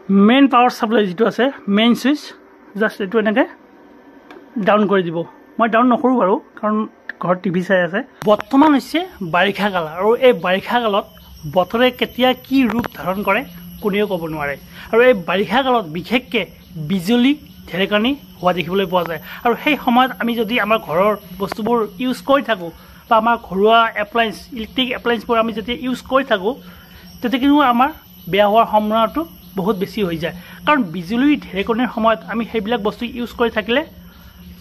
Main power supply যেটো আছে main switch just এটো এনেকে ডাউন কৰি দিব মই ডাউন নকৰো বাৰু কাৰণ ঘৰ টিভি চাই আছে বৰ্তমান হৈছে বাৰিষা কাল আৰু এই বাৰিষা কালত বতৰে কেতিয়া কি ৰূপ ধাৰণ কৰে কোনেও ক'ব নোৱাৰে আৰু এই বাৰিষা কালত বিশেষকৈ বিজুলী ঢেৰেকণি হোৱা দেখিবলৈ পোৱা যায় আৰু সেই সময়ত আমি যদি আমাৰ ঘৰৰ বস্তুবোৰ ইউজ কৰি থাকোঁ বা আমাৰ ঘৰুৱা এপ্লায়েন্স ইলেক্ট্ৰিক এপ্লায়েন্সবোৰ আমি যেতিয়া ইউজ কৰি থাকোঁ তেতিয়া কিন্তু আমাৰ বেয়া হোৱাৰ সম্ভাৱনাটো বহুত বেছি হৈ যায় কাৰণ বিজুলী ঢেৰেকণিৰ সময়ত আমি সেইবিলাক বস্তু ইউজ কৰি থাকিলে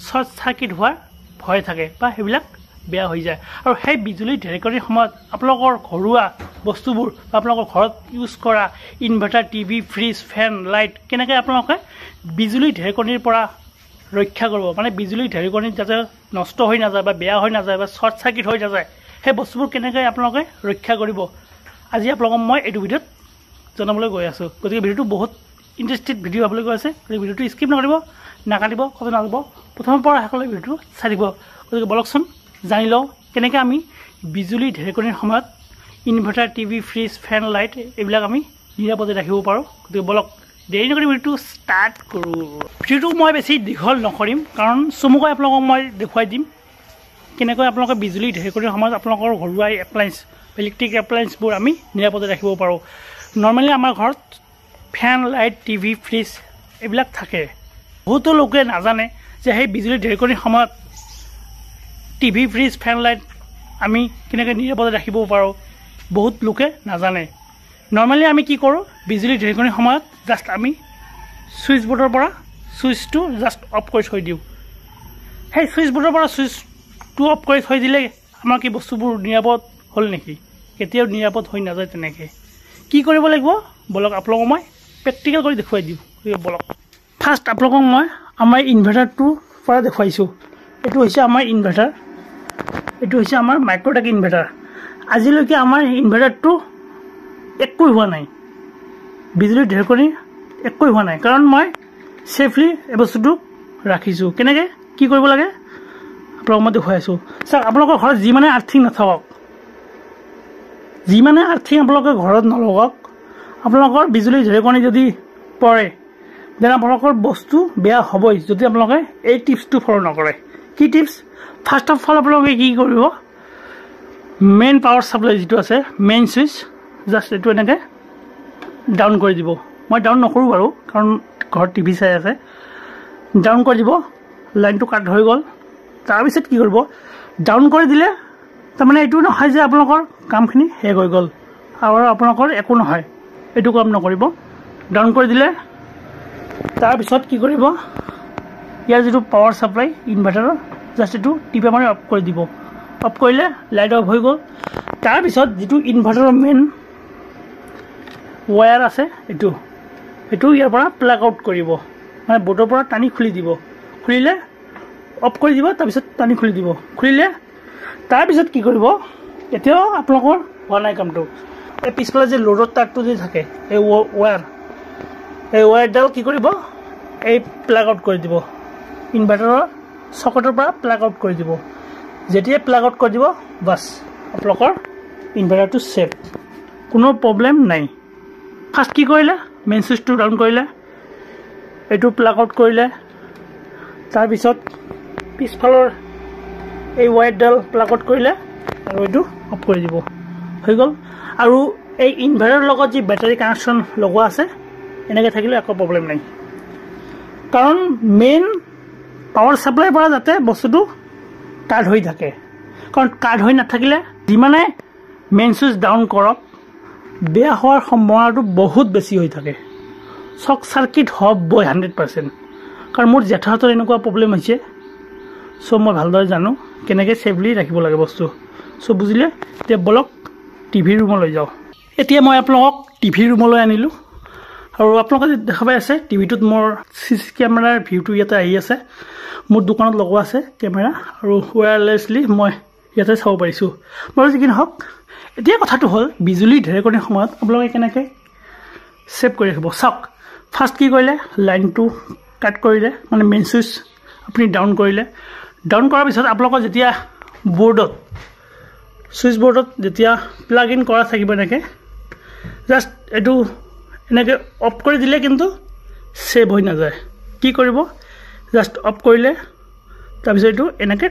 শৰ্ট সাৰ্কিট হোৱাৰ ভয় থাকে বা সেইবিলাক বেয়া হৈ যায় আৰু সেই বিজুলী ঢেৰেকণিৰ সময়ত আপোনালোকৰ ঘৰুৱা বস্তুবোৰ বা আপোনালোকৰ ঘৰত ইউজ কৰা inverter TV fridge fan light কেনেকৈ আপোনালোকে বিজুলী ঢেৰেকণিৰ পৰা ৰক্ষা কৰিব মানে বিজুলী ঢেৰেকণিত যাতে নষ্ট হৈ নাযায় বা বেয়া হৈ নাযায় বা শৰ্ট সাৰ্কিট হৈ নাযায় সেই বস্তুবোৰ কেনেকৈ আপোনালোকে ৰক্ষা কৰিব আজি আপোনালোকক মই এইটো ভিডিঅ'ত জনাবলৈ গৈ আছোঁ গতিকে ভিডিঅ'টো বহুত ইণ্টাৰেষ্টেড ভিডিঅ' হ'বলৈ গৈ আছে গতিকে ভিডিঅ'টো স্কিপ নকৰিব নাকাটিব কথা নাযাব প্ৰথমৰ পৰা শেষলৈ ভিডিঅ'টো চাই দিব গতিকে বলকচোন জানি লওঁ কেনেকৈ আমি বিজুলী ঢেৰেকণিৰ সময়ত inverter TV fridge fan light এইবিলাক আমি নিৰাপদে ৰাখিব পাৰোঁ গতিকে বলক দেৰি নকৰি ভিডিঅ'টো ষ্টাৰ্ট কৰোঁ ভিডিঅ'টো মই বেছি দীঘল নকৰিম কাৰণ চমুকৈ আপোনালোকক মই দেখুৱাই দিম কেনেকৈ আপোনালোকে বিজুলী ঢেৰেকণিৰ সময়ত আপোনালোকৰ ঘৰুৱা এপ্লায়েন্স ইলেক্ট্ৰিক এপ্লায়েন্সবোৰ আমি নিৰাপদে ৰাখিব পাৰোঁ নৰ্মেলি আমাৰ ঘৰত ফেন লাইট টিভি ফ্ৰিজ এইবিলাক থাকে বহুতো লোকে নাজানে যে সেই বিজুলী ঢেৰেকণিৰ সময়ত টিভি ফ্ৰিজ ফেন লাইট আমি কেনেকৈ নিৰাপদে ৰাখিব পাৰোঁ বহুত লোকে নাজানে নৰ্মেলি আমি কি কৰোঁ বিজুলী ঢেৰেকণিৰ সময়ত জাষ্ট আমি ছুইচ বৰ্ডৰ পৰা ছুইচটো জাষ্ট অফ কৰি থৈ দিওঁ সেই ছুইচ বৰ্ডৰ পৰা ছুইচটো অফ কৰি থৈ দিলে আমাৰ কি বস্তুবোৰ নিৰাপদ হ'ল নেকি কেতিয়াও নিৰাপদ হৈ নাযায় তেনেকৈ কি কৰিব লাগিব বলক আপোনালোকক মই প্ৰেক্টিকেল কৰি দেখুৱাই দিওঁ বলক ফাৰ্ষ্ট আপোনালোকক মই আমাৰ ইনভাৰ্টাৰটোৰ পৰা দেখুৱাইছোঁ এইটো হৈছে আমাৰ ইনভাৰ্টাৰ এইটো হৈছে আমাৰ মাইক্ৰ'টেক ইনভাৰ্টাৰ আজিলৈকে আমাৰ ইনভাৰ্টাৰটো একোই হোৱা নাই বিজুলী ঢেৰেকণি একোই হোৱা নাই কাৰণ মই ছেফলি এই বস্তুটো ৰাখিছোঁ কেনেকৈ কি কৰিব লাগে আপোনালোকক মই দেখুৱাইছোঁ চাওক আপোনালোকৰ ঘৰত যিমানে আৰ্থিং নাথাকক যিমানে আৰ্থিং আপোনালোকে ঘৰত নলগাওক আপোনালোকৰ বিজুলী ঢেৰেকণি যদি পৰে দেন আপোনালোকৰ বস্তু বেয়া হ'বই যদি আপোনালোকে এই টিপছটো ফ'ল' নকৰে কি টিপছ ফাৰ্ষ্ট অফ অল আপোনালোকে কি কৰিব মেইন পাৱাৰ ছাপ্লাই যিটো আছে মেইন ছুইচ জাষ্ট এইটো এনেকৈ ডাউন কৰি দিব মই ডাউন নকৰোঁ বাৰু কাৰণ ঘৰত টিভি চাই আছে ডাউন কৰি দিব লাইনটো কাট হৈ গ'ল তাৰপিছত কি কৰিব ডাউন কৰি দিলে তাৰমানে এইটো নহয় যে আপোনালোকৰ কামখিনি শেষ হৈ গ'ল আৰু আপোনালোকৰ একো নহয় এইটো কাম নকৰিব ডাউন কৰি দিলে তাৰপিছত কি কৰিব ইয়াৰ যিটো পাৱাৰ ছাপ্লাই ইনভাৰ্টাৰৰ জাষ্ট এইটো টিপে মাৰি অফ কৰি দিব অফ কৰিলে লাইট অফ হৈ গ'ল তাৰপিছত যিটো ইনভাৰ্টাৰৰ মেইন ৱায়াৰ আছে এইটো ইয়াৰ পৰা প্লাগ আউট কৰিব মানে বৰ্ডৰ পৰা টানি খুলি দিব খুলিলে অফ কৰি দিব তাৰপিছত টানি খুলি দিব খুলিলে তাৰপিছত কি কৰিব এতিয়াও আপোনালোকৰ হোৱা নাই কামটো এই পিছফালে যে ল'ডৰ তাৰটো যে থাকে এই ৱায়াৰডাল কি কৰিব এই প্লাগ আউট কৰি দিব ইনভাৰ্টাৰৰ চকেটৰ পৰা প্লাগ আউট কৰি দিব যেতিয়াই প্লাগ আউট কৰি দিব বাছ আপোনালোকৰ ইনভাৰ্টাৰটো ছেফ কোনো প্ৰব্লেম নাই ফাৰ্ষ্ট কি কৰিলে মেইন ছুইচটো ডাউন কৰিলে এইটো প্লাগ আউট কৰিলে তাৰপিছত পিছফালৰ এই ৱায়াৰডাল প্লাগ আউট কৰিলে আৰু এইটো অফ কৰি দিব হৈ গ'ল আৰু এই ইনভাৰ্টাৰৰ লগত যি বেটাৰী কানেকশ্যন লগোৱা আছে এনেকৈ থাকিলে একো প্ৰব্লেম নাই কাৰণ মেইন পাৱাৰ ছাপ্লাইৰ পৰা যাতে বস্তুটো কাট হৈ থাকে কাৰণ কাট হৈ নাথাকিলে যিমানে মেইন ছুইচ ডাউন কৰক বেয়া হোৱাৰ সম্ভাৱনাটো বহুত বেছি হৈ থাকে শ্বৰ্ট চাৰ্কিট হ'বই 100% কাৰণ মোৰ জেঠাহঁতৰ এনেকুৱা প্ৰব্লেম হৈছে চ' মই ভালদৰে জানো কেনেকৈ ছেফলি ৰাখিব লাগে বস্তু চ' বুজিলে এতিয়া বলক টিভি ৰুমলৈ যাওঁ এতিয়া মই আপোনালোকক টিভি ৰুমলৈ আনিলোঁ আৰু আপোনালোকে দেখা পাই আছে টিভিটোত মোৰ CC কেমেৰাৰ ভিউটো ইয়াতে আহি আছে মোৰ দোকানত লগোৱা আছে কেমেৰা আৰু ৱায়াৰলেছলি মই ইয়াতে চাব পাৰিছোঁ বাৰু যি কি নহওক এতিয়া কথাটো হ'ল বিজুলী ঢেৰেকণিৰ সময়ত আপোনালোকে কেনেকৈ ছেভ কৰি ৰাখিব চাওক ফাৰ্ষ্ট কি কৰিলে লাইনটো কাট কৰিলে মানে মেইন ছুইচ আপুনি ডাউন কৰিলে ডাউন কৰাৰ পিছত আপোনালোকৰ যেতিয়া বৰ্ডত ছুইচ বৰ্ডত যেতিয়া প্লাগ ইন কৰা থাকিব এনেকৈ জাষ্ট এইটো এনেকৈ অফ কৰি দিলে কিন্তু ছেভ হৈ নাযায়। কি কৰিব, জাষ্ট অফ কৰিলে তাৰপিছত এইটো এনেকৈ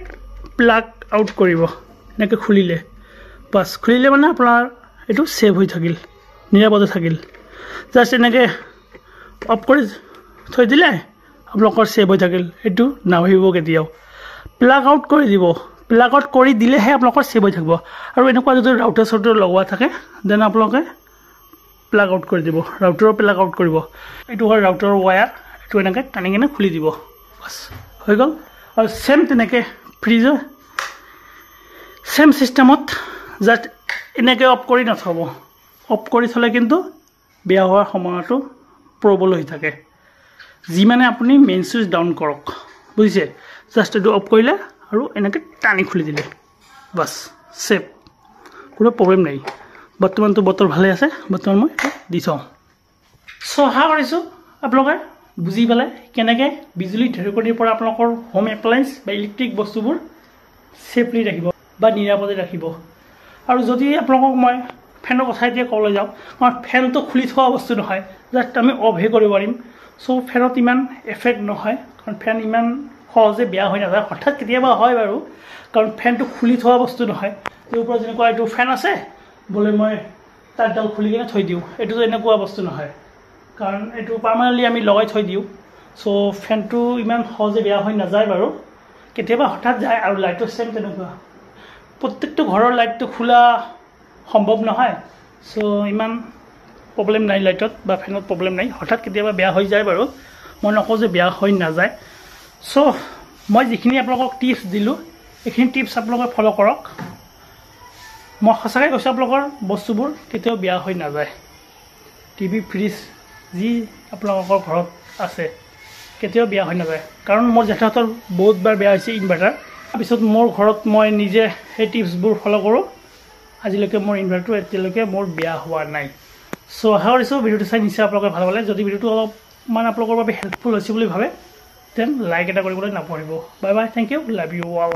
প্লাগ আউট কৰিব, এনেকৈ খুলিলে বাছ। খুলিলে মানে আপোনাৰ এইটো ছেভ হৈ থাকিল, নিৰাপদে থাকিল। জাষ্ট এনেকৈ অফ কৰি থৈ দিলে আপোনালোকৰ ছেভ হৈ থাকিল, এইটো নাভাবিব কেতিয়াও। প্লাগ আউট কৰি দিব, প্লাগ আউট কৰি দিলেহে আপোনালোকৰ ছেভ হৈ থাকিব। আৰু এনেকুৱা যদি ৰাউটাৰ চাউটাৰ লগোৱা থাকে দেন আপোনালোকে প্লাগ আউট কৰি দিব, ৰাউটাৰৰ প্লাগ আউট কৰিব। এইটো হয় ৰাউটাৰৰ ৱায়াৰ, এইটো এনেকৈ টানি কিনে খুলি দিব, বাছ হৈ গ'ল। আৰু ছেম তেনেকৈ ফ্ৰিজৰ ছেম ছিষ্টেমত জাষ্ট এনেকৈ অফ কৰি নথ'ব। অফ কৰি থ'লে কিন্তু বেয়া হোৱাৰ সময়টো প্ৰবল হৈ থাকে। যিমানে আপুনি মেইন চুইচ ডাউন কৰক, বুজিছে? জাষ্ট এইটো অফ কৰিলে আৰু এনেকৈ টানি খুলি দিলে, বাছ ছেভ, কোনো প্ৰব্লেম নাই। বৰ্তমানটো বতৰ ভালে আছে, বৰ্তমান মই দি থওঁ। চ' আশা কৰিছোঁ আপোনালোকে বুজি পেলাই কেনেকৈ বিজুলী ঢেৰেকনিৰ পৰা আপোনালোকৰ হোম এপ্লায়েন্স বা ইলেক্ট্ৰিক বস্তুবোৰ ছেফলি ৰাখিব বা নিৰাপদে ৰাখিব। আৰু যদি আপোনালোকক মই ফেনৰ কথা এতিয়া ক'বলৈ যাওঁ, কাৰণ ফেনটো খুলি থোৱা বস্তু নহয়, জাষ্ট আমি অফহে কৰিব পাৰিম। চ' ফেনত ইমান এফেক্ট নহয়, কাৰণ ফেন ইমান সহজে বেয়া হৈ নাযায়। হঠাৎ কেতিয়াবা হয় বাৰু, কাৰণ ফেনটো খুলি থোৱা বস্তু নহয়। এই ওপৰত যেনেকুৱা এইটো ফেন আছে, বোলে মই তাঁৰডাল খুলি কিনে থৈ দিওঁ, এইটোতো এনেকুৱা বস্তু নহয়, কাৰণ এইটো পাৰ্মানেণ্টলি আমি লগাই থৈ দিওঁ। চ' ফেনটো ইমান সহজে বেয়া হৈ নাযায় বাৰু, কেতিয়াবা হঠাৎ যায়। আৰু লাইটৰ ছেম তেনেকুৱা, প্ৰত্যেকটো ঘৰৰ লাইটটো খোলা সম্ভৱ নহয়। চ' ইমান প্ৰব্লেম নাই লাইটত বা ফেনত প্ৰব্লেম নাই, হঠাৎ কেতিয়াবা বেয়া হৈ যায় বাৰু, মই নকওঁ যে বেয়া হৈ নাযায়। চ' মই যিখিনি আপোনালোকক টিপছ দিলোঁ, এইখিনি টিপছ আপোনালোকে ফ'ল' কৰক। মই সঁচাকৈ কৈছোঁ আপোনালোকৰ বস্তুবোৰ কেতিয়াও বেয়া হৈ নাযায়। টিভি, ফ্ৰিজ যি আপোনালোকৰ ঘৰত আছে কেতিয়াও বেয়া হৈ নাযায়। কাৰণ মোৰ জেঠাহঁতৰ বহুতবাৰ বেয়া হৈছে ইনভাৰ্টাৰ, তাৰপিছত মোৰ ঘৰত মই নিজে সেই টিপছবোৰ ফ'ল' কৰোঁ। আজিলৈকে মোৰ ইনভাৰ্টাৰটো এতিয়ালৈকে মোৰ বেয়া হোৱা নাই। চ' আশা কৰিছোঁ ভিডিঅ'টো চাই নিশ্চয় আপোনালোকে ভাল পালে। যদি ভিডিঅ'টো অলপমান আপোনালোকৰ বাবে হেল্পফুল হৈছে বুলি ভাবে, দেন লাইক এটা কৰিবলৈ নাপাহৰিব। Bye bye, thank you, love you all.